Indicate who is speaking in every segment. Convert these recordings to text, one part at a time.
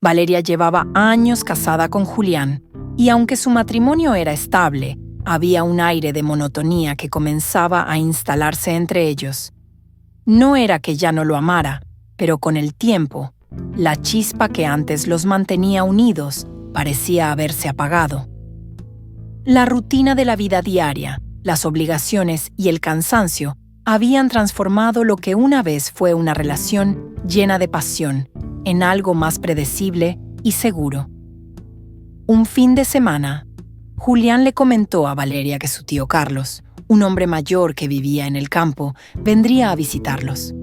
Speaker 1: Valeria llevaba años casada con Julián, y aunque su matrimonio era estable, había un aire de monotonía que comenzaba a instalarse entre ellos. No era que ya no lo amara, pero con el tiempo, la chispa que antes los mantenía unidos parecía haberse apagado. La rutina de la vida diaria, las obligaciones y el cansancio habían transformado lo que una vez fue una relación llena de pasión en algo más predecible y seguro. Un fin de semana, Julián le comentó a Valeria que su tío Carlos, un hombre mayor que vivía en el campo, vendría a visitarlos.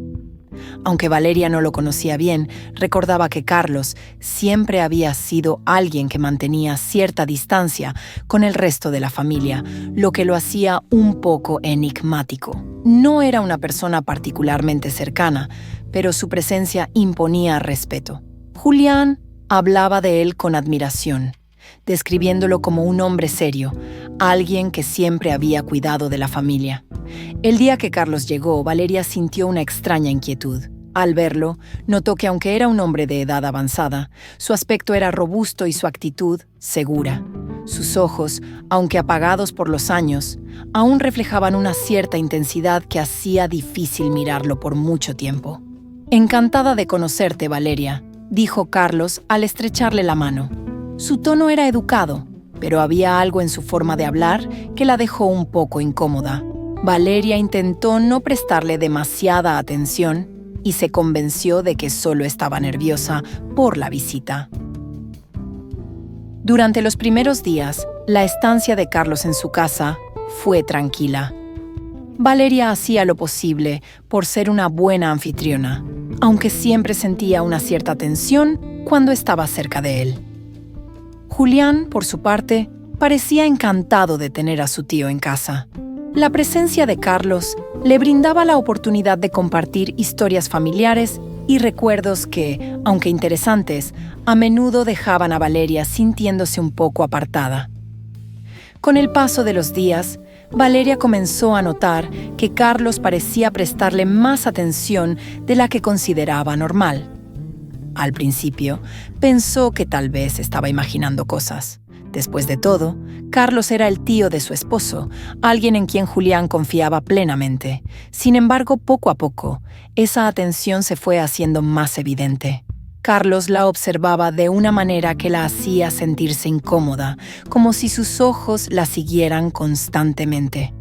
Speaker 1: Aunque Valeria no lo conocía bien, recordaba que Carlos siempre había sido alguien que mantenía cierta distancia con el resto de la familia, lo que lo hacía un poco enigmático. No era una persona particularmente cercana, pero su presencia imponía respeto. Julián hablaba de él con admiración, describiéndolo como un hombre serio, alguien que siempre había cuidado de la familia. El día que Carlos llegó, Valeria sintió una extraña inquietud. Al verlo, notó que aunque era un hombre de edad avanzada, su aspecto era robusto y su actitud segura. Sus ojos, aunque apagados por los años, aún reflejaban una cierta intensidad que hacía difícil mirarlo por mucho tiempo. «Encantada de conocerte, Valeria», dijo Carlos al estrecharle la mano. Su tono era educado, pero había algo en su forma de hablar que la dejó un poco incómoda. Valeria intentó no prestarle demasiada atención y se convenció de que solo estaba nerviosa por la visita. Durante los primeros días, la estancia de Carlos en su casa fue tranquila. Valeria hacía lo posible por ser una buena anfitriona, aunque siempre sentía una cierta tensión cuando estaba cerca de él. Julián, por su parte, parecía encantado de tener a su tío en casa. La presencia de Carlos le brindaba la oportunidad de compartir historias familiares y recuerdos que, aunque interesantes, a menudo dejaban a Valeria sintiéndose un poco apartada. Con el paso de los días, Valeria comenzó a notar que Carlos parecía prestarle más atención de la que consideraba normal. Al principio, pensó que tal vez estaba imaginando cosas. Después de todo, Carlos era el tío de su esposo, alguien en quien Julián confiaba plenamente. Sin embargo, poco a poco, esa atención se fue haciendo más evidente. Carlos la observaba de una manera que la hacía sentirse incómoda, como si sus ojos la siguieran constantemente.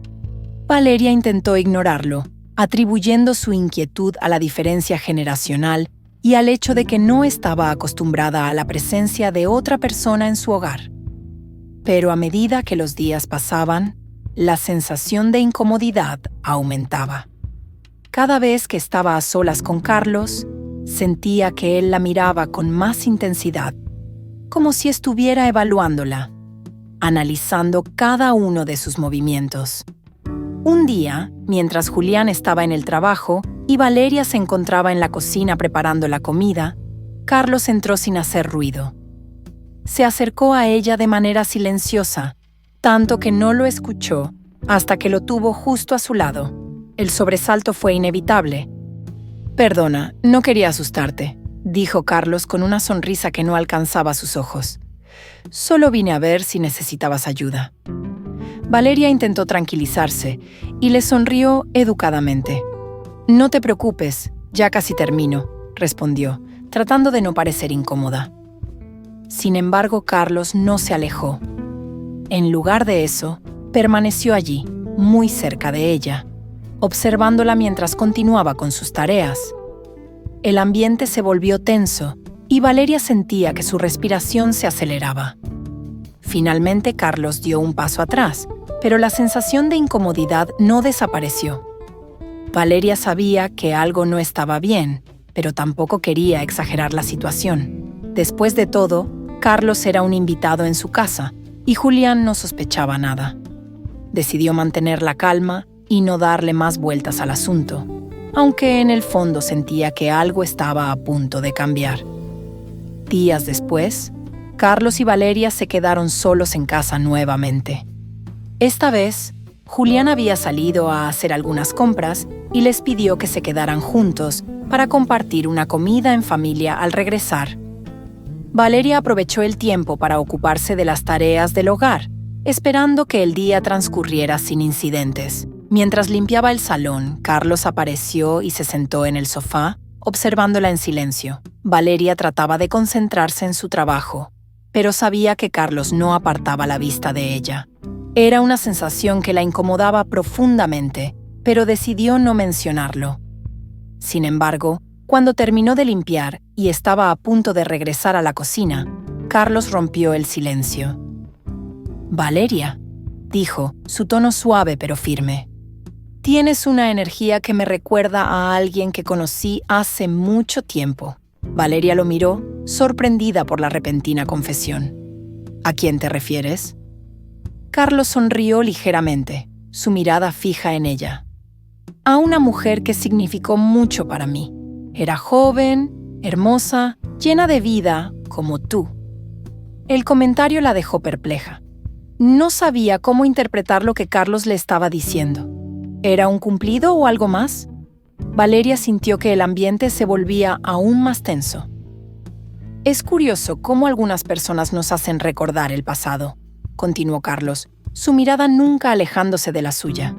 Speaker 1: Valeria intentó ignorarlo, atribuyendo su inquietud a la diferencia generacional y al hecho de que no estaba acostumbrada a la presencia de otra persona en su hogar. Pero a medida que los días pasaban, la sensación de incomodidad aumentaba. Cada vez que estaba a solas con Carlos, sentía que él la miraba con más intensidad, como si estuviera evaluándola, analizando cada uno de sus movimientos. Un día, mientras Julián estaba en el trabajo y Valeria se encontraba en la cocina preparando la comida, Carlos entró sin hacer ruido. Se acercó a ella de manera silenciosa, tanto que no lo escuchó hasta que lo tuvo justo a su lado. El sobresalto fue inevitable. «Perdona, no quería asustarte», dijo Carlos con una sonrisa que no alcanzaba sus ojos. «Solo vine a ver si necesitabas ayuda». Valeria intentó tranquilizarse y le sonrió educadamente. «No te preocupes, ya casi termino», respondió, tratando de no parecer incómoda. Sin embargo, Carlos no se alejó. En lugar de eso, permaneció allí, muy cerca de ella, observándola mientras continuaba con sus tareas. El ambiente se volvió tenso y Valeria sentía que su respiración se aceleraba. Finalmente, Carlos dio un paso atrás, pero la sensación de incomodidad no desapareció. Valeria sabía que algo no estaba bien, pero tampoco quería exagerar la situación. Después de todo, Carlos era un invitado en su casa y Julián no sospechaba nada. Decidió mantener la calma y no darle más vueltas al asunto, aunque en el fondo sentía que algo estaba a punto de cambiar. Días después, Carlos y Valeria se quedaron solos en casa nuevamente. Esta vez, Julián había salido a hacer algunas compras y les pidió que se quedaran juntos para compartir una comida en familia al regresar. Valeria aprovechó el tiempo para ocuparse de las tareas del hogar, esperando que el día transcurriera sin incidentes. Mientras limpiaba el salón, Carlos apareció y se sentó en el sofá, observándola en silencio. Valeria trataba de concentrarse en su trabajo, pero sabía que Carlos no apartaba la vista de ella. Era una sensación que la incomodaba profundamente, pero decidió no mencionarlo. Sin embargo, cuando terminó de limpiar y estaba a punto de regresar a la cocina, Carlos rompió el silencio. «Valeria», dijo, su tono suave pero firme. «Tienes una energía que me recuerda a alguien que conocí hace mucho tiempo». Valeria lo miró, sorprendida por la repentina confesión. «¿A quién te refieres?» Carlos sonrió ligeramente, su mirada fija en ella. «A una mujer que significó mucho para mí. Era joven, hermosa, llena de vida, como tú». El comentario la dejó perpleja. No sabía cómo interpretar lo que Carlos le estaba diciendo. ¿Era un cumplido o algo más? Valeria sintió que el ambiente se volvía aún más tenso. «Es curioso cómo algunas personas nos hacen recordar el pasado», continuó Carlos, su mirada nunca alejándose de la suya.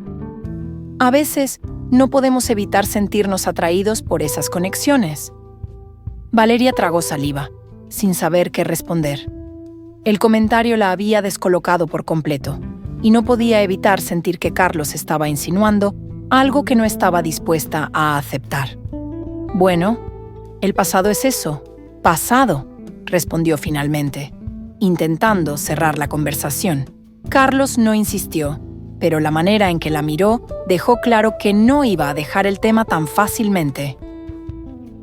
Speaker 1: «A veces no podemos evitar sentirnos atraídos por esas conexiones». Valeria tragó saliva, sin saber qué responder. El comentario la había descolocado por completo, y no podía evitar sentir que Carlos estaba insinuando algo que no estaba dispuesta a aceptar. «Bueno, el pasado es eso, pasado», respondió finalmente, intentando cerrar la conversación. Carlos no insistió, pero la manera en que la miró dejó claro que no iba a dejar el tema tan fácilmente.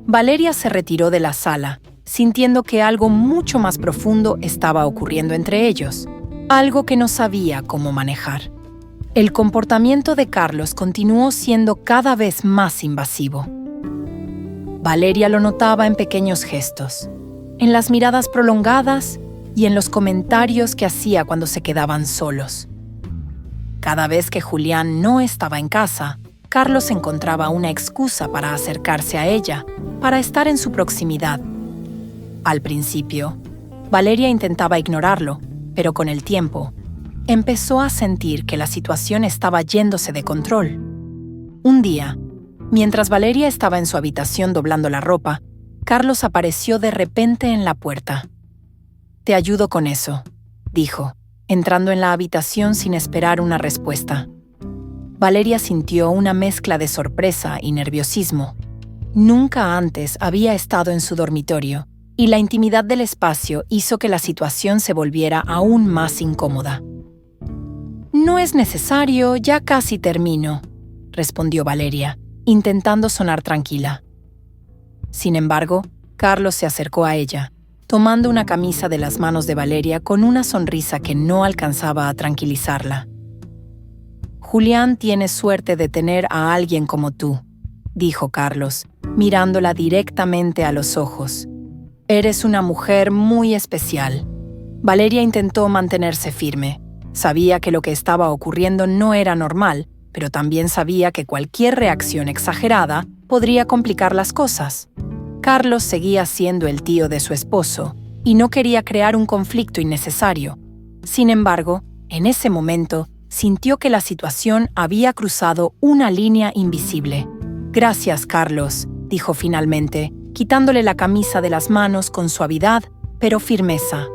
Speaker 1: Valeria se retiró de la sala, sintiendo que algo mucho más profundo estaba ocurriendo entre ellos, algo que no sabía cómo manejar. El comportamiento de Carlos continuó siendo cada vez más invasivo. Valeria lo notaba en pequeños gestos, en las miradas prolongadas y en los comentarios que hacía cuando se quedaban solos. Cada vez que Julián no estaba en casa, Carlos encontraba una excusa para acercarse a ella, para estar en su proximidad. Al principio, Valeria intentaba ignorarlo, pero con el tiempo, empezó a sentir que la situación estaba yéndose de control. Un día, mientras Valeria estaba en su habitación doblando la ropa, Carlos apareció de repente en la puerta. «Te ayudo con eso», dijo, entrando en la habitación sin esperar una respuesta. Valeria sintió una mezcla de sorpresa y nerviosismo. Nunca antes había estado en su dormitorio, y la intimidad del espacio hizo que la situación se volviera aún más incómoda. «No es necesario, ya casi termino», respondió Valeria, intentando sonar tranquila. Sin embargo, Carlos se acercó a ella, tomando una camisa de las manos de Valeria con una sonrisa que no alcanzaba a tranquilizarla. «Julián tiene suerte de tener a alguien como tú», dijo Carlos, mirándola directamente a los ojos. «Eres una mujer muy especial». Valeria intentó mantenerse firme. Sabía que lo que estaba ocurriendo no era normal, pero también sabía que cualquier reacción exagerada podría complicar las cosas. Carlos seguía siendo el tío de su esposo y no quería crear un conflicto innecesario. Sin embargo, en ese momento, sintió que la situación había cruzado una línea invisible. «Gracias, Carlos», dijo finalmente, quitándole la camisa de las manos con suavidad, pero firmeza.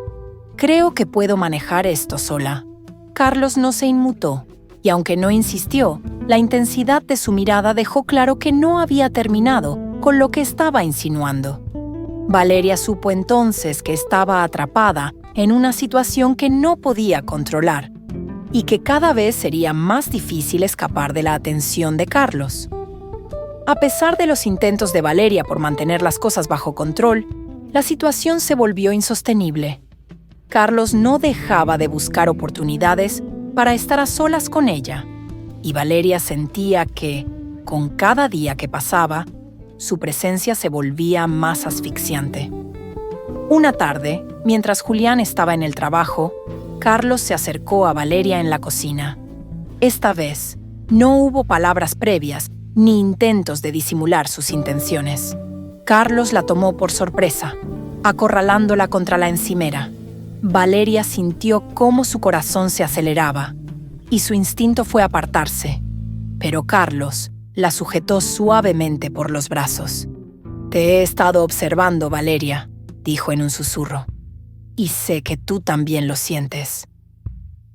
Speaker 1: «Creo que puedo manejar esto sola». Carlos no se inmutó, y aunque no insistió, la intensidad de su mirada dejó claro que no había terminado con lo que estaba insinuando. Valeria supo entonces que estaba atrapada en una situación que no podía controlar, y que cada vez sería más difícil escapar de la atención de Carlos. A pesar de los intentos de Valeria por mantener las cosas bajo control, la situación se volvió insostenible. Carlos no dejaba de buscar oportunidades para estar a solas con ella, y Valeria sentía que, con cada día que pasaba, su presencia se volvía más asfixiante. Una tarde, mientras Julián estaba en el trabajo, Carlos se acercó a Valeria en la cocina. Esta vez, no hubo palabras previas ni intentos de disimular sus intenciones. Carlos la tomó por sorpresa. acorralándola contra la encimera. Valeria sintió cómo su corazón se aceleraba y su instinto fue apartarse, pero Carlos la sujetó suavemente por los brazos. «Te he estado observando, Valeria», dijo en un susurro, «y sé que tú también lo sientes».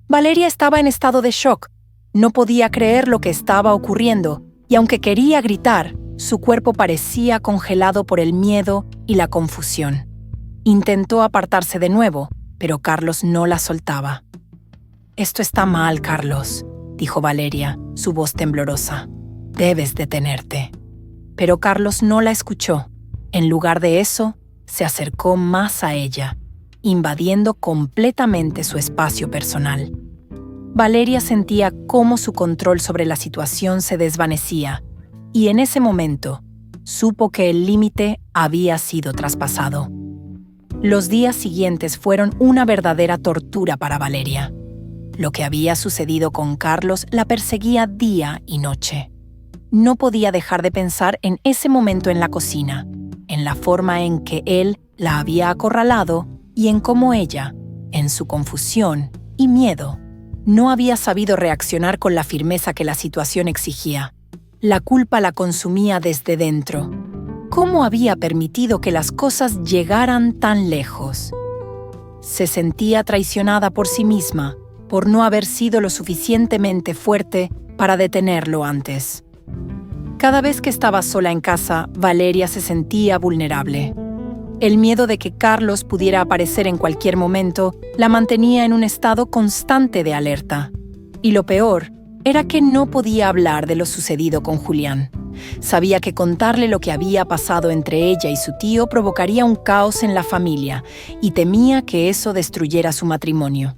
Speaker 1: Valeria estaba en estado de shock. No podía creer lo que estaba ocurriendo, y aunque quería gritar, su cuerpo parecía congelado por el miedo y la confusión. Intentó apartarse de nuevo, pero Carlos no la soltaba. «Esto está mal, Carlos», dijo Valeria, su voz temblorosa. «Debes detenerte». Pero Carlos no la escuchó. En lugar de eso, se acercó más a ella, invadiendo completamente su espacio personal. Valeria sentía cómo su control sobre la situación se desvanecía, y en ese momento supo que el límite había sido traspasado. Los días siguientes fueron una verdadera tortura para Valeria. Lo que había sucedido con Carlos la perseguía día y noche. No podía dejar de pensar en ese momento en la cocina, en la forma en que él la había acorralado y en cómo ella, en su confusión y miedo, no había sabido reaccionar con la firmeza que la situación exigía. La culpa la consumía desde dentro. ¿Cómo había permitido que las cosas llegaran tan lejos? Se sentía traicionada por sí misma, por no haber sido lo suficientemente fuerte para detenerlo antes. Cada vez que estaba sola en casa, Valeria se sentía vulnerable. El miedo de que Carlos pudiera aparecer en cualquier momento la mantenía en un estado constante de alerta. Y lo peor era que no podía hablar de lo sucedido con Julián. Sabía que contarle lo que había pasado entre ella y su tío provocaría un caos en la familia y temía que eso destruyera su matrimonio.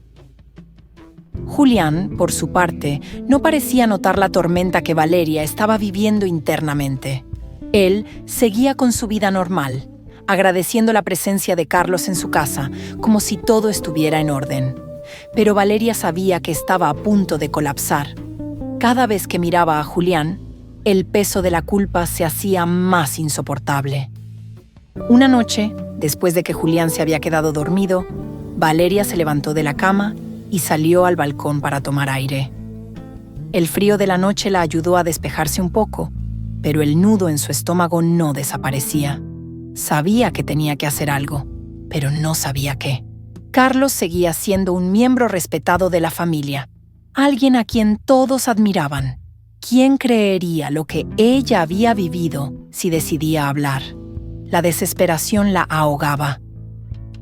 Speaker 1: Julián, por su parte, no parecía notar la tormenta que Valeria estaba viviendo internamente. Él seguía con su vida normal, agradeciendo la presencia de Carlos en su casa, como si todo estuviera en orden. Pero Valeria sabía que estaba a punto de colapsar. Cada vez que miraba a Julián, el peso de la culpa se hacía más insoportable. Una noche, después de que Julián se había quedado dormido, Valeria se levantó de la cama y salió al balcón para tomar aire. El frío de la noche la ayudó a despejarse un poco, pero el nudo en su estómago no desaparecía. Sabía que tenía que hacer algo, pero no sabía qué. Carlos seguía siendo un miembro respetado de la familia, alguien a quien todos admiraban. ¿Quién creería lo que ella había vivido si decidía hablar? La desesperación la ahogaba.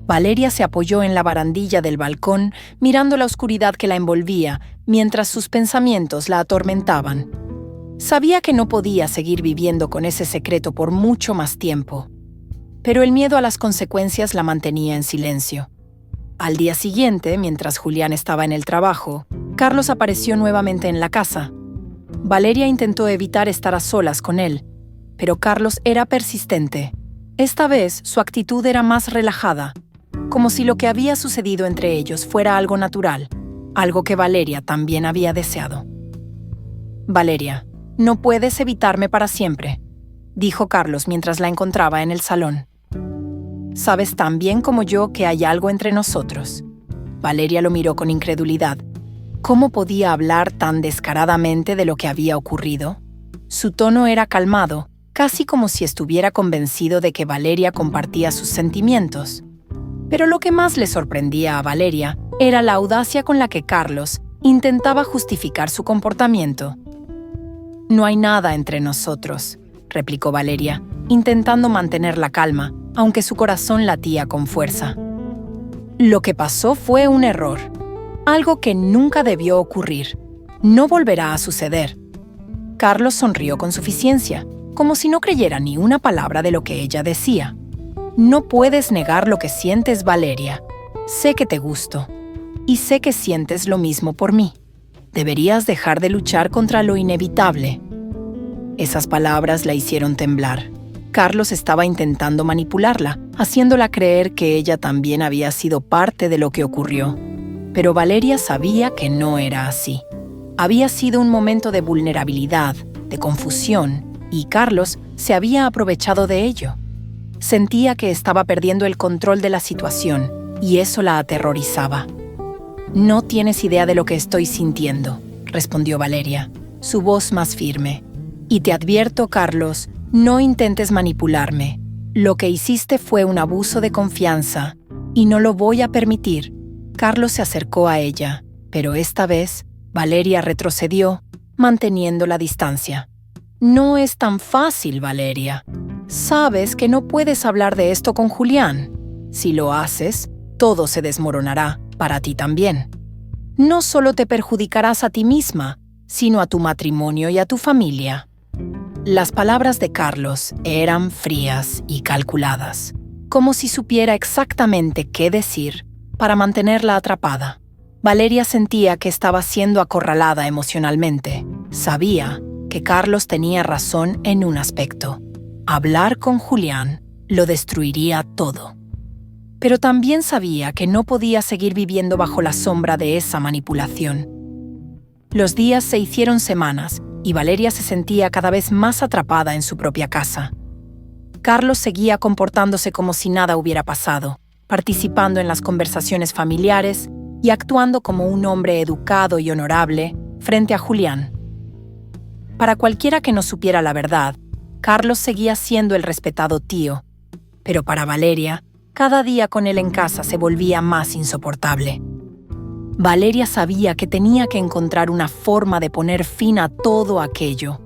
Speaker 1: Valeria se apoyó en la barandilla del balcón, mirando la oscuridad que la envolvía, mientras sus pensamientos la atormentaban. Sabía que no podía seguir viviendo con ese secreto por mucho más tiempo, pero el miedo a las consecuencias la mantenía en silencio. Al día siguiente, mientras Julián estaba en el trabajo, Carlos apareció nuevamente en la casa. Valeria intentó evitar estar a solas con él, pero Carlos era persistente. Esta vez su actitud era más relajada, como si lo que había sucedido entre ellos fuera algo natural, algo que Valeria también había deseado. «Valeria, no puedes evitarme para siempre», dijo Carlos mientras la encontraba en el salón. «Sabes tan bien como yo que hay algo entre nosotros». Valeria lo miró con incredulidad. ¿Cómo podía hablar tan descaradamente de lo que había ocurrido? Su tono era calmado, casi como si estuviera convencido de que Valeria compartía sus sentimientos. Pero lo que más le sorprendía a Valeria era la audacia con la que Carlos intentaba justificar su comportamiento. «No hay nada entre nosotros», replicó Valeria, intentando mantener la calma, aunque su corazón latía con fuerza. «Lo que pasó fue un error, algo que nunca debió ocurrir. No volverá a suceder». Carlos sonrió con suficiencia, como si no creyera ni una palabra de lo que ella decía. «No puedes negar lo que sientes, Valeria. Sé que te gusto. Y sé que sientes lo mismo por mí. Deberías dejar de luchar contra lo inevitable». Esas palabras la hicieron temblar. Carlos estaba intentando manipularla, haciéndola creer que ella también había sido parte de lo que ocurrió. Pero Valeria sabía que no era así. Había sido un momento de vulnerabilidad, de confusión, y Carlos se había aprovechado de ello. Sentía que estaba perdiendo el control de la situación y eso la aterrorizaba. «No tienes idea de lo que estoy sintiendo», respondió Valeria, su voz más firme. «Y te advierto, Carlos, no intentes manipularme. Lo que hiciste fue un abuso de confianza y no lo voy a permitir». Carlos se acercó a ella, pero esta vez Valeria retrocedió, manteniendo la distancia. «No es tan fácil, Valeria. Sabes que no puedes hablar de esto con Julián. Si lo haces, todo se desmoronará, para ti también. No solo te perjudicarás a ti misma, sino a tu matrimonio y a tu familia». Las palabras de Carlos eran frías y calculadas, como si supiera exactamente qué decir para mantenerla atrapada. Valeria sentía que estaba siendo acorralada emocionalmente. Sabía que Carlos tenía razón en un aspecto. Hablar con Julián lo destruiría todo. Pero también sabía que no podía seguir viviendo bajo la sombra de esa manipulación. Los días se hicieron semanas y Valeria se sentía cada vez más atrapada en su propia casa. Carlos seguía comportándose como si nada hubiera pasado, participando en las conversaciones familiares y actuando como un hombre educado y honorable frente a Julián. Para cualquiera que no supiera la verdad, Carlos seguía siendo el respetado tío, pero para Valeria, cada día con él en casa se volvía más insoportable. Valeria sabía que tenía que encontrar una forma de poner fin a todo aquello.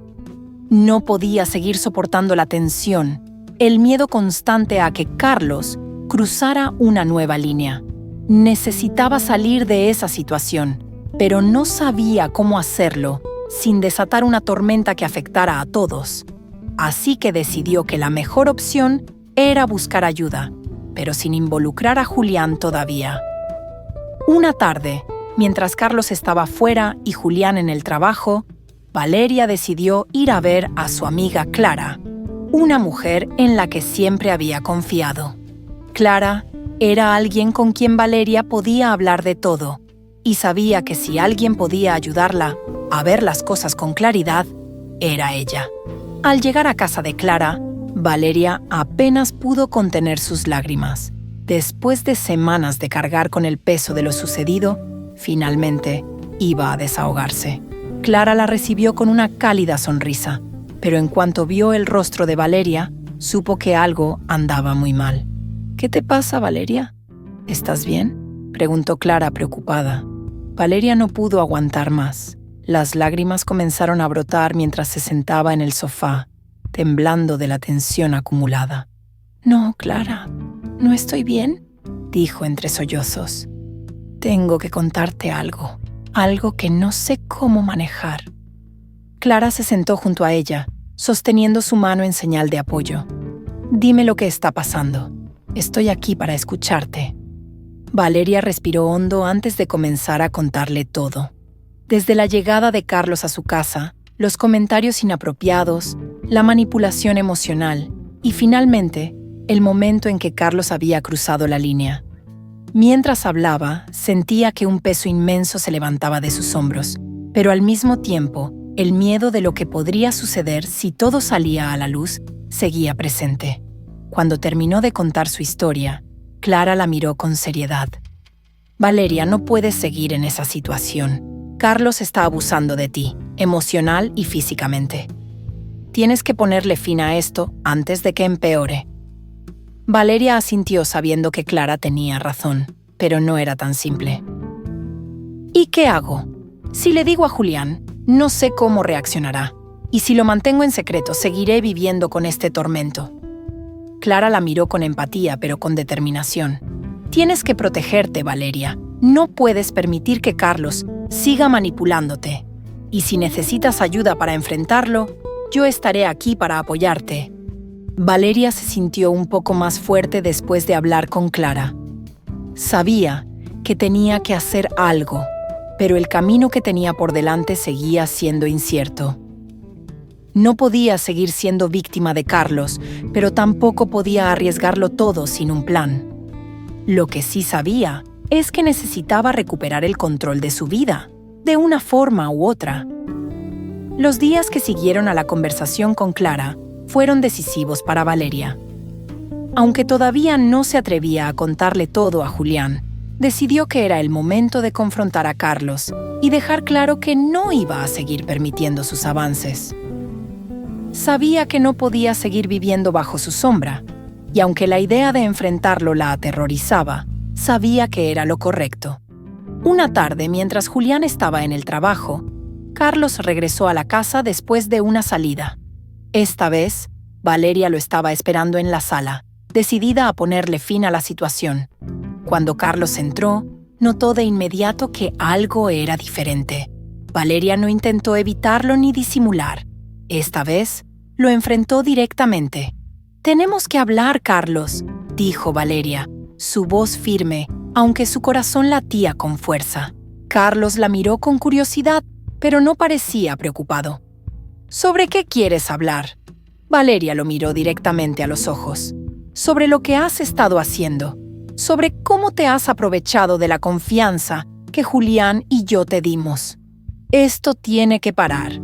Speaker 1: No podía seguir soportando la tensión, el miedo constante a que Carlos cruzara una nueva línea. Necesitaba salir de esa situación, pero no sabía cómo hacerlo sin desatar una tormenta que afectara a todos. Así que decidió que la mejor opción era buscar ayuda, pero sin involucrar a Julián todavía. Una tarde, mientras Carlos estaba fuera y Julián en el trabajo, Valeria decidió ir a ver a su amiga Clara, una mujer en la que siempre había confiado. Clara era alguien con quien Valeria podía hablar de todo, y sabía que si alguien podía ayudarla a ver las cosas con claridad, era ella. Al llegar a casa de Clara, Valeria apenas pudo contener sus lágrimas. Después de semanas de cargar con el peso de lo sucedido, finalmente iba a desahogarse. Clara la recibió con una cálida sonrisa, pero en cuanto vio el rostro de Valeria, supo que algo andaba muy mal. «¿Qué te pasa, Valeria? ¿Estás bien?», preguntó Clara preocupada. Valeria no pudo aguantar más. Las lágrimas comenzaron a brotar mientras se sentaba en el sofá, temblando de la tensión acumulada. «No, Clara, no estoy bien», dijo entre sollozos. «Tengo que contarte algo que no sé cómo manejar». Clara se sentó junto a ella, sosteniendo su mano en señal de apoyo. «Dime lo que está pasando. Estoy aquí para escucharte». Valeria respiró hondo antes de comenzar a contarle todo. Desde la llegada de Carlos a su casa, los comentarios inapropiados, la manipulación emocional y finalmente, el momento en que Carlos había cruzado la línea. Mientras hablaba, sentía que un peso inmenso se levantaba de sus hombros, pero al mismo tiempo, el miedo de lo que podría suceder si todo salía a la luz seguía presente. Cuando terminó de contar su historia, Clara la miró con seriedad. «Valeria, no puedes seguir en esa situación. Carlos está abusando de ti, emocional y físicamente. Tienes que ponerle fin a esto antes de que empeore». Valeria asintió sabiendo que Clara tenía razón, pero no era tan simple. «¿Y qué hago? Si le digo a Julián, no sé cómo reaccionará. Y si lo mantengo en secreto, seguiré viviendo con este tormento». Clara la miró con empatía, pero con determinación. «Tienes que protegerte, Valeria. No puedes permitir que Carlos siga manipulándote. Y si necesitas ayuda para enfrentarlo, yo estaré aquí para apoyarte». Valeria se sintió un poco más fuerte después de hablar con Clara. Sabía que tenía que hacer algo, pero el camino que tenía por delante seguía siendo incierto. No podía seguir siendo víctima de Carlos, pero tampoco podía arriesgarlo todo sin un plan. Lo que sí sabía es que necesitaba recuperar el control de su vida, de una forma u otra. Los días que siguieron a la conversación con Clara fueron decisivos para Valeria. Aunque todavía no se atrevía a contarle todo a Julián, decidió que era el momento de confrontar a Carlos y dejar claro que no iba a seguir permitiendo sus avances. Sabía que no podía seguir viviendo bajo su sombra, y aunque la idea de enfrentarlo la aterrorizaba, sabía que era lo correcto. Una tarde, mientras Julián estaba en el trabajo, Carlos regresó a la casa después de una salida. Esta vez, Valeria lo estaba esperando en la sala, decidida a ponerle fin a la situación. Cuando Carlos entró, notó de inmediato que algo era diferente. Valeria no intentó evitarlo ni disimular. Esta vez, lo enfrentó directamente. «Tenemos que hablar, Carlos», dijo Valeria, su voz firme, aunque su corazón latía con fuerza. Carlos la miró con curiosidad, pero no parecía preocupado. «¿Sobre qué quieres hablar?». Valeria lo miró directamente a los ojos. «Sobre lo que has estado haciendo. Sobre cómo te has aprovechado de la confianza que Julián y yo te dimos. Esto tiene que parar».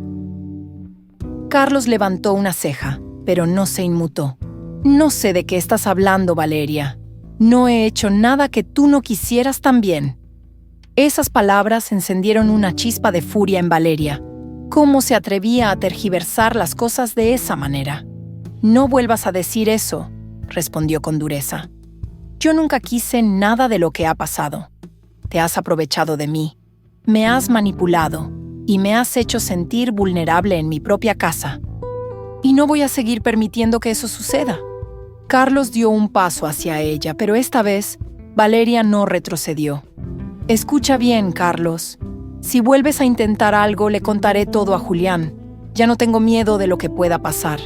Speaker 1: Carlos levantó una ceja, pero no se inmutó. «No sé de qué estás hablando, Valeria. No he hecho nada que tú no quisieras también». Esas palabras encendieron una chispa de furia en Valeria. ¿Cómo se atrevía a tergiversar las cosas de esa manera? «No vuelvas a decir eso», respondió con dureza. «Yo nunca quise nada de lo que ha pasado. Te has aprovechado de mí, me has manipulado y me has hecho sentir vulnerable en mi propia casa. Y no voy a seguir permitiendo que eso suceda». Carlos dio un paso hacia ella, pero esta vez, Valeria no retrocedió. «Escucha bien, Carlos. Si vuelves a intentar algo, le contaré todo a Julián. Ya no tengo miedo de lo que pueda pasar.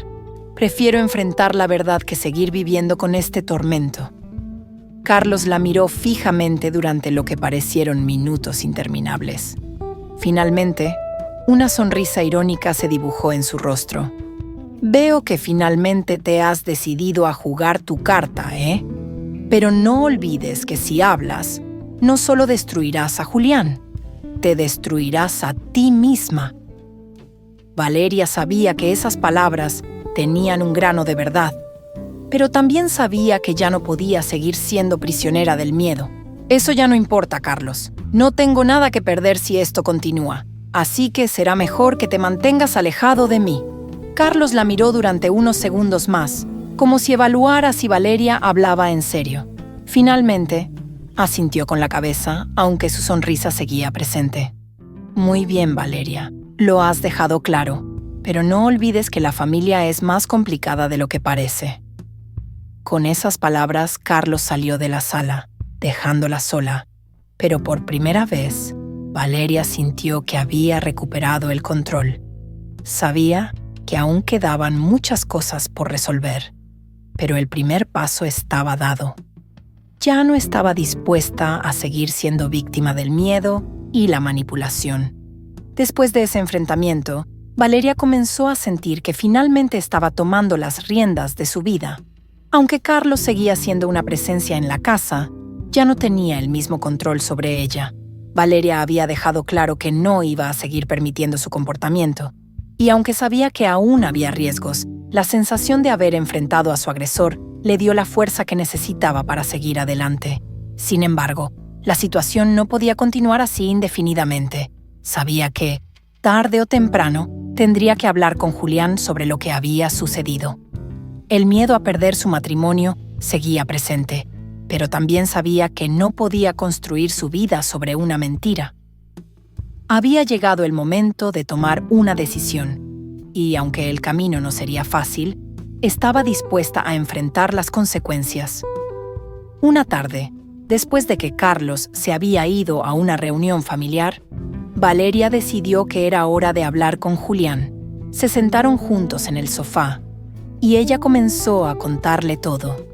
Speaker 1: Prefiero enfrentar la verdad que seguir viviendo con este tormento». Carlos la miró fijamente durante lo que parecieron minutos interminables. Finalmente, una sonrisa irónica se dibujó en su rostro. «Veo que finalmente te has decidido a jugar tu carta, ¿eh? Pero no olvides que si hablas, no solo destruirás a Julián, te destruirás a ti misma». Valeria sabía que esas palabras tenían un grano de verdad, pero también sabía que ya no podía seguir siendo prisionera del miedo. «Eso ya no importa, Carlos. No tengo nada que perder si esto continúa, así que será mejor que te mantengas alejado de mí». Carlos la miró durante unos segundos más, como si evaluara si Valeria hablaba en serio. Finalmente, asintió con la cabeza, aunque su sonrisa seguía presente. «Muy bien, Valeria. Lo has dejado claro, pero no olvides que la familia es más complicada de lo que parece». Con esas palabras, Carlos salió de la sala, dejándola sola, pero por primera vez, Valeria sintió que había recuperado el control. Sabía que aún quedaban muchas cosas por resolver, pero el primer paso estaba dado. Ya no estaba dispuesta a seguir siendo víctima del miedo y la manipulación. Después de ese enfrentamiento, Valeria comenzó a sentir que finalmente estaba tomando las riendas de su vida. Aunque Carlos seguía siendo una presencia en la casa, ya no tenía el mismo control sobre ella. Valeria había dejado claro que no iba a seguir permitiendo su comportamiento. Y aunque sabía que aún había riesgos, la sensación de haber enfrentado a su agresor le dio la fuerza que necesitaba para seguir adelante. Sin embargo, la situación no podía continuar así indefinidamente. Sabía que, tarde o temprano, tendría que hablar con Julián sobre lo que había sucedido. El miedo a perder su matrimonio seguía presente, pero también sabía que no podía construir su vida sobre una mentira. Había llegado el momento de tomar una decisión, y aunque el camino no sería fácil, estaba dispuesta a enfrentar las consecuencias. Una tarde, después de que Carlos se había ido a una reunión familiar, Valeria decidió que era hora de hablar con Julián. Se sentaron juntos en el sofá, y ella comenzó a contarle todo.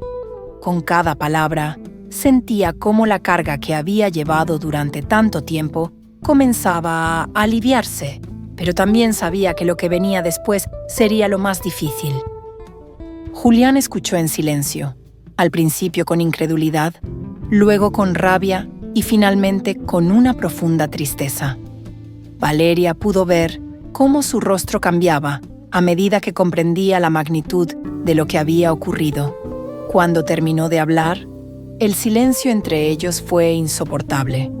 Speaker 1: Con cada palabra, sentía cómo la carga que había llevado durante tanto tiempo comenzaba a aliviarse, pero también sabía que lo que venía después sería lo más difícil. Julián escuchó en silencio, al principio con incredulidad, luego con rabia y finalmente con una profunda tristeza. Valeria pudo ver cómo su rostro cambiaba a medida que comprendía la magnitud de lo que había ocurrido. Cuando terminó de hablar, el silencio entre ellos fue insoportable.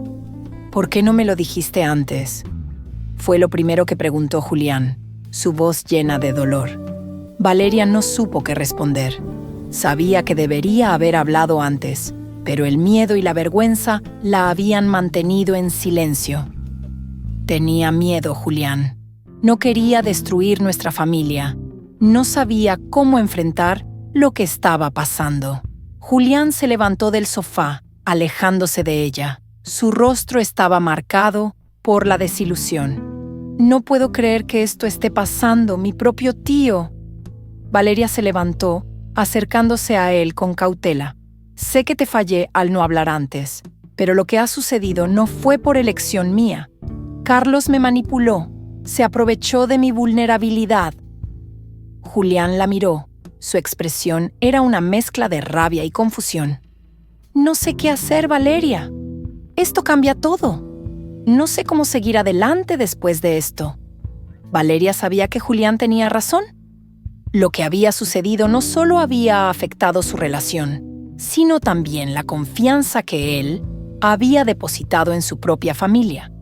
Speaker 1: ¿Por qué no me lo dijiste antes? Fue lo primero que preguntó Julián, su voz llena de dolor. Valeria no supo qué responder. Sabía que debería haber hablado antes, pero el miedo y la vergüenza la habían mantenido en silencio. Tenía miedo, Julián. No quería destruir nuestra familia. No sabía cómo enfrentar lo que estaba pasando. Julián se levantó del sofá, alejándose de ella. Su rostro estaba marcado por la desilusión. No puedo creer que esto esté pasando, mi propio tío. Valeria se levantó, acercándose a él con cautela. Sé que te fallé al no hablar antes, pero lo que ha sucedido no fue por elección mía. Carlos me manipuló, se aprovechó de mi vulnerabilidad. Julián la miró. Su expresión era una mezcla de rabia y confusión. No sé qué hacer, Valeria. Esto cambia todo. No sé cómo seguir adelante después de esto. Valeria sabía que Julián tenía razón. Lo que había sucedido no solo había afectado su relación, sino también la confianza que él había depositado en su propia familia.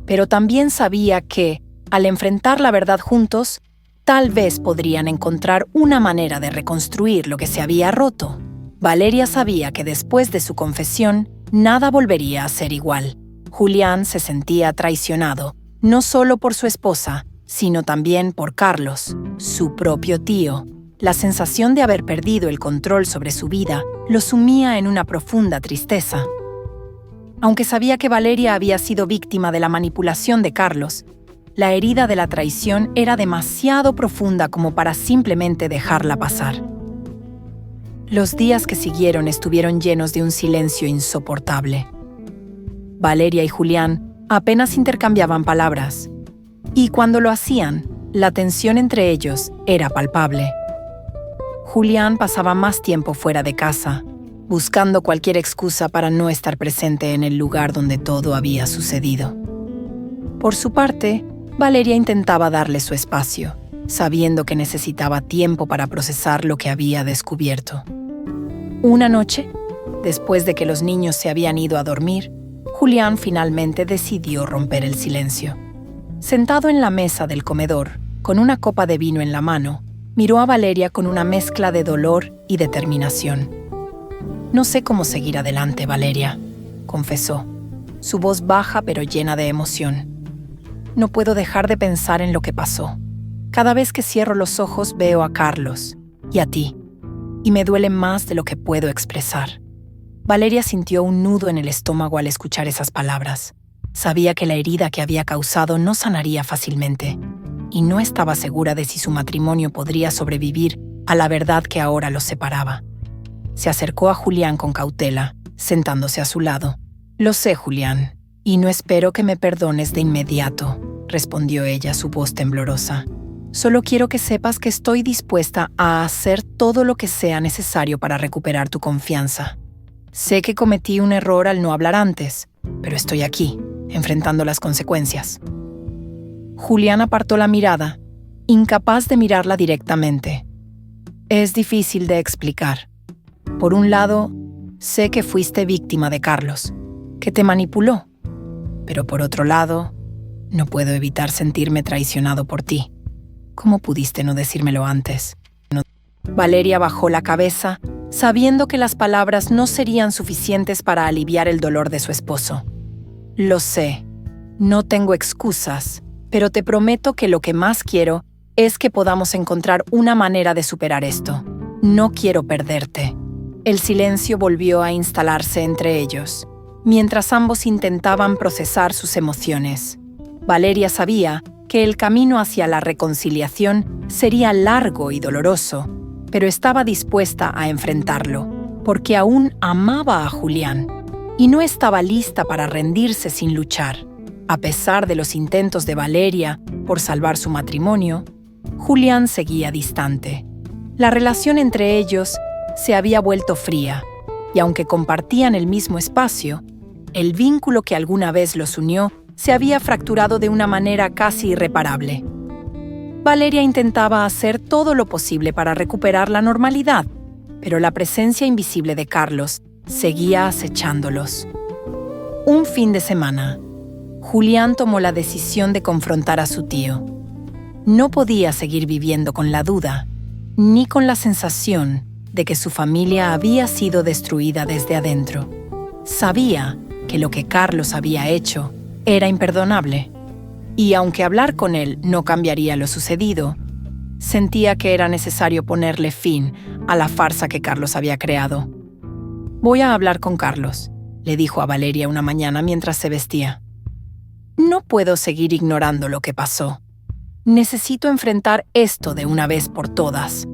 Speaker 1: Pero también sabía que, al enfrentar la verdad juntos, tal vez podrían encontrar una manera de reconstruir lo que se había roto. Valeria sabía que después de su confesión, nada volvería a ser igual. Julián se sentía traicionado, no solo por su esposa, sino también por Carlos, su propio tío. La sensación de haber perdido el control sobre su vida lo sumía en una profunda tristeza. Aunque sabía que Valeria había sido víctima de la manipulación de Carlos, la herida de la traición era demasiado profunda como para simplemente dejarla pasar. Los días que siguieron estuvieron llenos de un silencio insoportable. Valeria y Julián apenas intercambiaban palabras, y cuando lo hacían, la tensión entre ellos era palpable. Julián pasaba más tiempo fuera de casa, buscando cualquier excusa para no estar presente en el lugar donde todo había sucedido. Por su parte, Valeria intentaba darle su espacio, sabiendo que necesitaba tiempo para procesar lo que había descubierto. Una noche, después de que los niños se habían ido a dormir, Julián finalmente decidió romper el silencio. Sentado en la mesa del comedor, con una copa de vino en la mano, miró a Valeria con una mezcla de dolor y determinación. «No sé cómo seguir adelante, Valeria», confesó, su voz baja pero llena de emoción. «No puedo dejar de pensar en lo que pasó. Cada vez que cierro los ojos veo a Carlos y a ti, y me duele más de lo que puedo expresar». Valeria sintió un nudo en el estómago al escuchar esas palabras. Sabía que la herida que había causado no sanaría fácilmente, y no estaba segura de si su matrimonio podría sobrevivir a la verdad que ahora los separaba. Se acercó a Julián con cautela, sentándose a su lado. «Lo sé, Julián, y no espero que me perdones de inmediato», respondió ella, su voz temblorosa. «Solo quiero que sepas que estoy dispuesta a hacer todo lo que sea necesario para recuperar tu confianza. Sé que cometí un error al no hablar antes, pero estoy aquí, enfrentando las consecuencias». Julián apartó la mirada, incapaz de mirarla directamente. «Es difícil de explicar. Por un lado, sé que fuiste víctima de Carlos, que te manipuló. Pero por otro lado, no puedo evitar sentirme traicionado por ti. ¿Cómo pudiste no decírmelo antes?» Valeria bajó la cabeza, sabiendo que las palabras no serían suficientes para aliviar el dolor de su esposo. «Lo sé, no tengo excusas, pero te prometo que lo que más quiero es que podamos encontrar una manera de superar esto. No quiero perderte». El silencio volvió a instalarse entre ellos, mientras ambos intentaban procesar sus emociones. Valeria sabía que el camino hacia la reconciliación sería largo y doloroso, pero estaba dispuesta a enfrentarlo, porque aún amaba a Julián y no estaba lista para rendirse sin luchar. A pesar de los intentos de Valeria por salvar su matrimonio, Julián seguía distante. La relación entre ellos se había vuelto fría, y aunque compartían el mismo espacio, el vínculo que alguna vez los unió se había fracturado de una manera casi irreparable. Valeria intentaba hacer todo lo posible para recuperar la normalidad, pero la presencia invisible de Carlos seguía acechándolos. Un fin de semana, Julián tomó la decisión de confrontar a su tío. No podía seguir viviendo con la duda, ni con la sensación de que su familia había sido destruida desde adentro. Sabía que lo que Carlos había hecho era imperdonable, y aunque hablar con él no cambiaría lo sucedido, sentía que era necesario ponerle fin a la farsa que Carlos había creado. «Voy a hablar con Carlos», le dijo a Valeria una mañana mientras se vestía. «No puedo seguir ignorando lo que pasó. Necesito enfrentar esto de una vez por todas».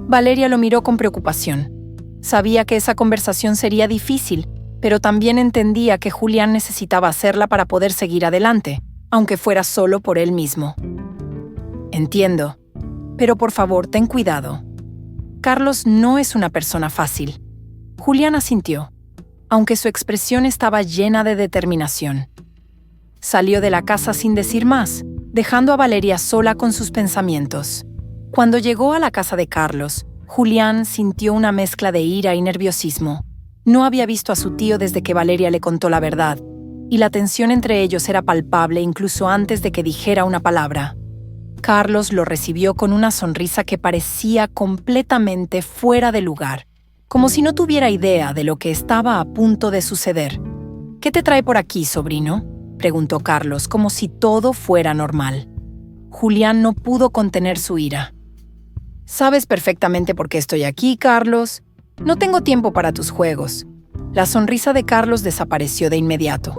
Speaker 1: Valeria lo miró con preocupación. Sabía que esa conversación sería difícil, pero también entendía que Julián necesitaba hacerla para poder seguir adelante, aunque fuera solo por él mismo. «Entiendo, pero por favor, ten cuidado. Carlos no es una persona fácil». Julián asintió, aunque su expresión estaba llena de determinación. Salió de la casa sin decir más, dejando a Valeria sola con sus pensamientos. Cuando llegó a la casa de Carlos, Julián sintió una mezcla de ira y nerviosismo. No había visto a su tío desde que Valeria le contó la verdad, y la tensión entre ellos era palpable incluso antes de que dijera una palabra. Carlos lo recibió con una sonrisa que parecía completamente fuera de lugar, como si no tuviera idea de lo que estaba a punto de suceder. «¿Qué te trae por aquí, sobrino?», preguntó Carlos, como si todo fuera normal. Julián no pudo contener su ira. «Sabes perfectamente por qué estoy aquí, Carlos. No tengo tiempo para tus juegos». La sonrisa de Carlos desapareció de inmediato.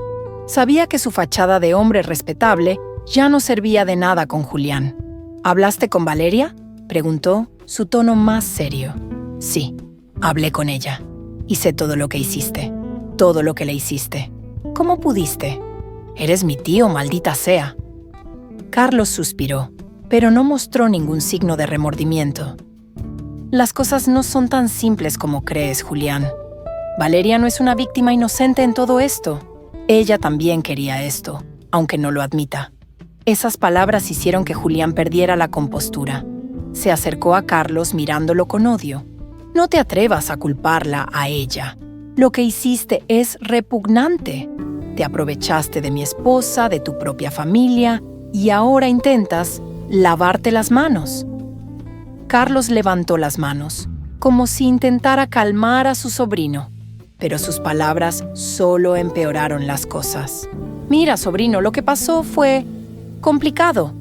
Speaker 1: Sabía que su fachada de hombre respetable ya no servía de nada con Julián. «¿Hablaste con Valeria?», preguntó, su tono más serio. «Sí, hablé con ella. Y sé todo lo que hiciste. Todo lo que le hiciste. ¿Cómo pudiste? Eres mi tío, maldita sea». Carlos suspiró, pero no mostró ningún signo de remordimiento. «Las cosas no son tan simples como crees, Julián. Valeria no es una víctima inocente en todo esto. Ella también quería esto, aunque no lo admita». Esas palabras hicieron que Julián perdiera la compostura. Se acercó a Carlos mirándolo con odio. «No te atrevas a culparla a ella. Lo que hiciste es repugnante. Te aprovechaste de mi esposa, de tu propia familia, y ahora intentas lavarte las manos». Carlos levantó las manos, como si intentara calmar a su sobrino, pero sus palabras solo empeoraron las cosas. «Mira, sobrino, lo que pasó fue complicado,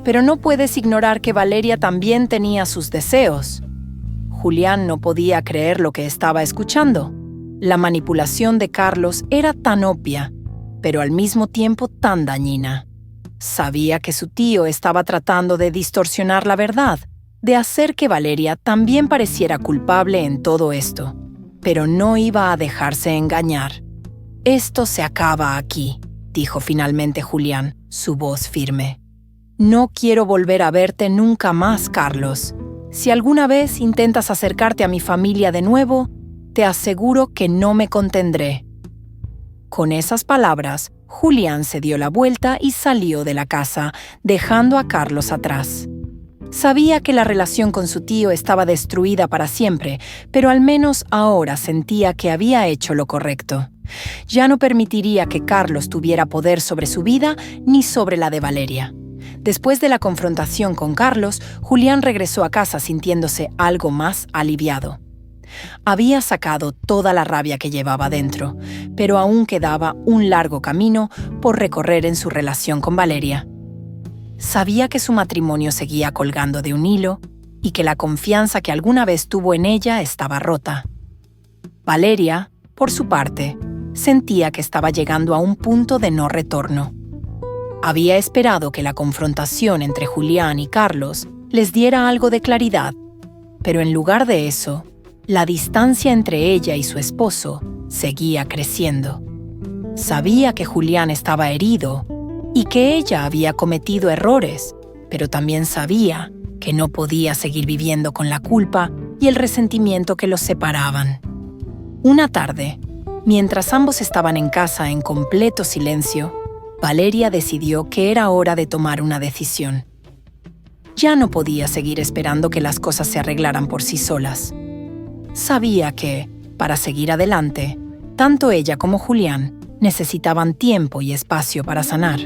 Speaker 1: pero no puedes ignorar que Valeria también tenía sus deseos». Julián no podía creer lo que estaba escuchando. La manipulación de Carlos era tan obvia, pero al mismo tiempo tan dañina. Sabía que su tío estaba tratando de distorsionar la verdad, de hacer que Valeria también pareciera culpable en todo esto, pero no iba a dejarse engañar. «Esto se acaba aquí», dijo finalmente Julián, su voz firme. «No quiero volver a verte nunca más, Carlos. Si alguna vez intentas acercarte a mi familia de nuevo, te aseguro que no me contendré». Con esas palabras, Julián se dio la vuelta y salió de la casa, dejando a Carlos atrás. Sabía que la relación con su tío estaba destruida para siempre, pero al menos ahora sentía que había hecho lo correcto. Ya no permitiría que Carlos tuviera poder sobre su vida ni sobre la de Valeria. Después de la confrontación con Carlos, Julián regresó a casa sintiéndose algo más aliviado. Había sacado toda la rabia que llevaba dentro, pero aún quedaba un largo camino por recorrer en su relación con Valeria. Sabía que su matrimonio seguía colgando de un hilo y que la confianza que alguna vez tuvo en ella estaba rota. Valeria, por su parte, sentía que estaba llegando a un punto de no retorno. Había esperado que la confrontación entre Julián y Carlos les diera algo de claridad, pero en lugar de eso, la distancia entre ella y su esposo seguía creciendo. Sabía que Julián estaba herido y que ella había cometido errores, pero también sabía que no podía seguir viviendo con la culpa y el resentimiento que los separaban. Una tarde, mientras ambos estaban en casa en completo silencio, Valeria decidió que era hora de tomar una decisión. Ya no podía seguir esperando que las cosas se arreglaran por sí solas. sabía que, para seguir adelante, tanto ella como Julián necesitaban tiempo y espacio para sanar.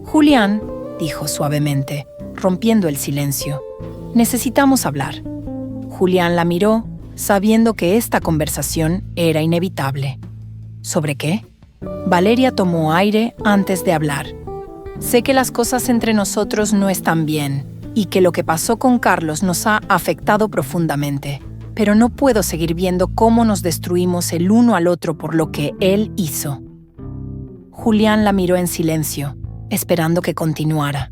Speaker 1: «Julián», dijo suavemente, rompiendo el silencio, «necesitamos hablar». Julián la miró, sabiendo que esta conversación era inevitable. ¿Sobre qué? Valeria tomó aire antes de hablar. «Sé que las cosas entre nosotros no están bien y que lo que pasó con Carlos nos ha afectado profundamente, pero no puedo seguir viendo cómo nos destruimos el uno al otro por lo que él hizo». Julián la miró en silencio, esperando que continuara.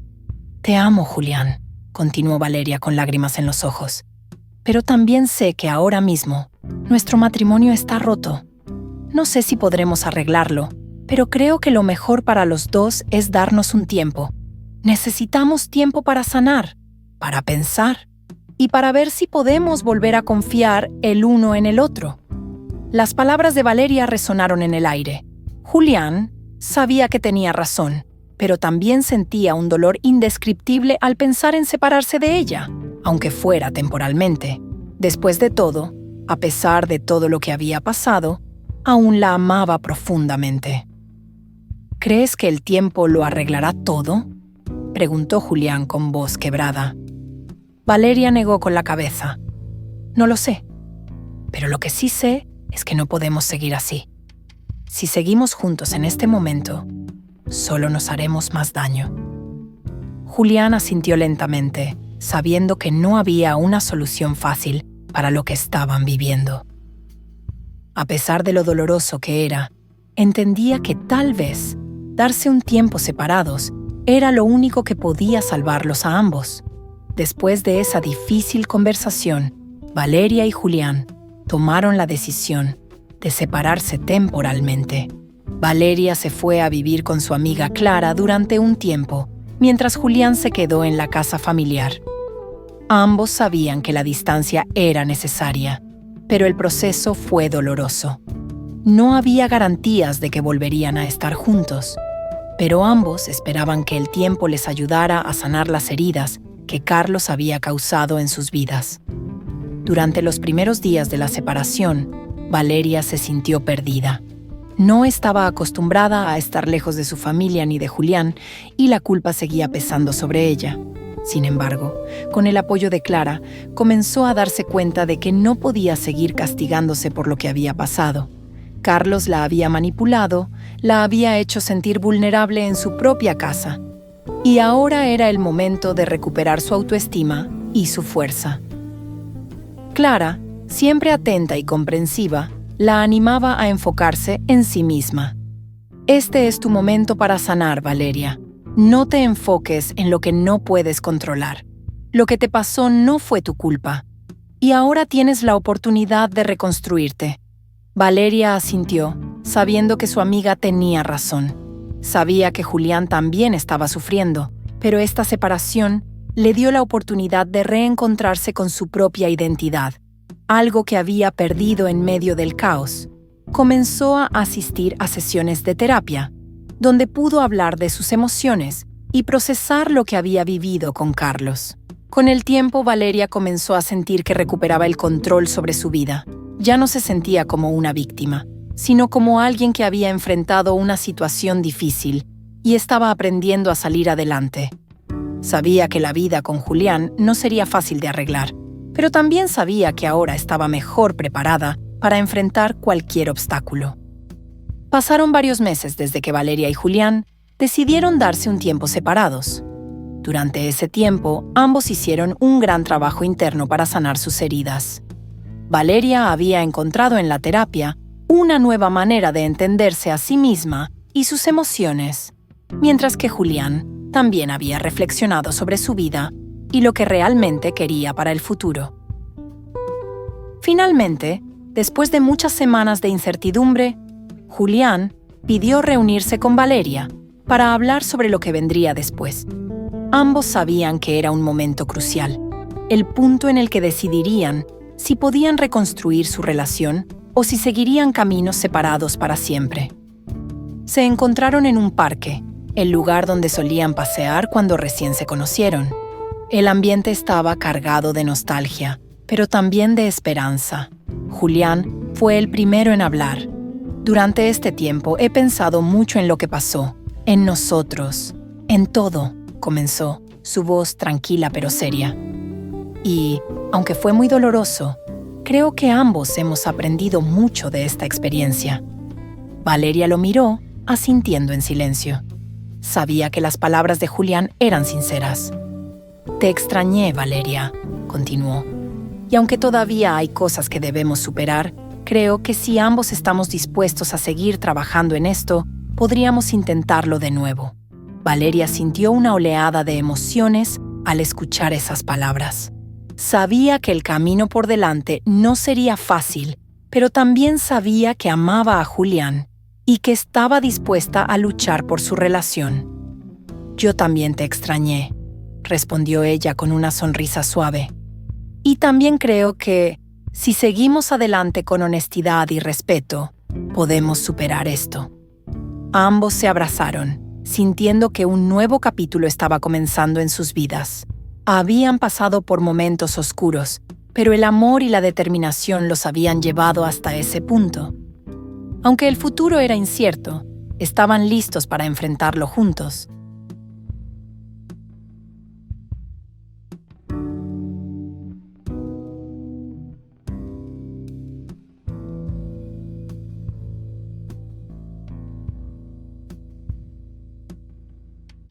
Speaker 1: «Te amo, Julián», continuó Valeria con lágrimas en los ojos. «Pero también sé que ahora mismo nuestro matrimonio está roto. No sé si podremos arreglarlo, pero creo que lo mejor para los dos es darnos un tiempo. Necesitamos tiempo para sanar, para pensar y para ver si podemos volver a confiar el uno en el otro». Las palabras de Valeria resonaron en el aire. Julián sabía que tenía razón, pero también sentía un dolor indescriptible al pensar en separarse de ella, aunque fuera temporalmente. Después de todo, a pesar de todo lo que había pasado, aún la amaba profundamente. «¿Crees que el tiempo lo arreglará todo?», preguntó Julián con voz quebrada. Valeria negó con la cabeza. «No lo sé, pero lo que sí sé es que no podemos seguir así. Si seguimos juntos en este momento, solo nos haremos más daño». Julián asintió lentamente, sabiendo que no había una solución fácil para lo que estaban viviendo. A pesar de lo doloroso que era, entendía que tal vez darse un tiempo separados era lo único que podía salvarlos a ambos. Después de esa difícil conversación, Valeria y Julián tomaron la decisión de separarse temporalmente. Valeria se fue a vivir con su amiga Clara durante un tiempo, mientras Julián se quedó en la casa familiar. Ambos sabían que la distancia era necesaria, pero el proceso fue doloroso. No había garantías de que volverían a estar juntos, pero ambos esperaban que el tiempo les ayudara a sanar las heridas que Carlos había causado en sus vidas. Durante los primeros días de la separación, Valeria se sintió perdida. No estaba acostumbrada a estar lejos de su familia ni de Julián, y la culpa seguía pesando sobre ella. Sin embargo, con el apoyo de Clara, comenzó a darse cuenta de que no podía seguir castigándose por lo que había pasado. Carlos la había manipulado, la había hecho sentir vulnerable en su propia casa, y ahora era el momento de recuperar su autoestima y su fuerza. Clara, siempre atenta y comprensiva, la animaba a enfocarse en sí misma. «Este es tu momento para sanar, Valeria. No te enfoques en lo que no puedes controlar. Lo que te pasó no fue tu culpa, y ahora tienes la oportunidad de reconstruirte». Valeria asintió, sabiendo que su amiga tenía razón. Sabía que Julián también estaba sufriendo, pero esta separación le dio la oportunidad de reencontrarse con su propia identidad, algo que había perdido en medio del caos. Comenzó a asistir a sesiones de terapia, donde pudo hablar de sus emociones y procesar lo que había vivido con Carlos. Con el tiempo, Valeria comenzó a sentir que recuperaba el control sobre su vida. Ya no se sentía como una víctima, sino como alguien que había enfrentado una situación difícil y estaba aprendiendo a salir adelante. Sabía que la vida con Julián no sería fácil de arreglar, pero también sabía que ahora estaba mejor preparada para enfrentar cualquier obstáculo. Pasaron varios meses desde que Valeria y Julián decidieron darse un tiempo separados. Durante ese tiempo, ambos hicieron un gran trabajo interno para sanar sus heridas. Valeria había encontrado en la terapia una nueva manera de entenderse a sí misma y sus emociones, mientras que Julián también había reflexionado sobre su vida y lo que realmente quería para el futuro. Finalmente, después de muchas semanas de incertidumbre, Julián pidió reunirse con Valeria para hablar sobre lo que vendría después. Ambos sabían que era un momento crucial, el punto en el que decidirían si podían reconstruir su relación o si seguirían caminos separados para siempre. Se encontraron en un parque, el lugar donde solían pasear cuando recién se conocieron. El ambiente estaba cargado de nostalgia, pero también de esperanza. Julián fue el primero en hablar. Durante este tiempo he pensado mucho en lo que pasó, en nosotros, en todo, comenzó, su voz tranquila pero seria. Y, aunque fue muy doloroso, creo que ambos hemos aprendido mucho de esta experiencia. Valeria lo miró, asintiendo en silencio. Sabía que las palabras de Julián eran sinceras. Te extrañé, Valeria, continuó. Y aunque todavía hay cosas que debemos superar, creo que si ambos estamos dispuestos a seguir trabajando en esto, podríamos intentarlo de nuevo. Valeria sintió una oleada de emociones al escuchar esas palabras. Sabía que el camino por delante no sería fácil, pero también sabía que amaba a Julián y que estaba dispuesta a luchar por su relación. Yo también te extrañé, respondió ella con una sonrisa suave. Y también creo que, si seguimos adelante con honestidad y respeto, podemos superar esto. Ambos se abrazaron, sintiendo que un nuevo capítulo estaba comenzando en sus vidas. Habían pasado por momentos oscuros, pero el amor y la determinación los habían llevado hasta ese punto. Aunque el futuro era incierto, estaban listos para enfrentarlo juntos.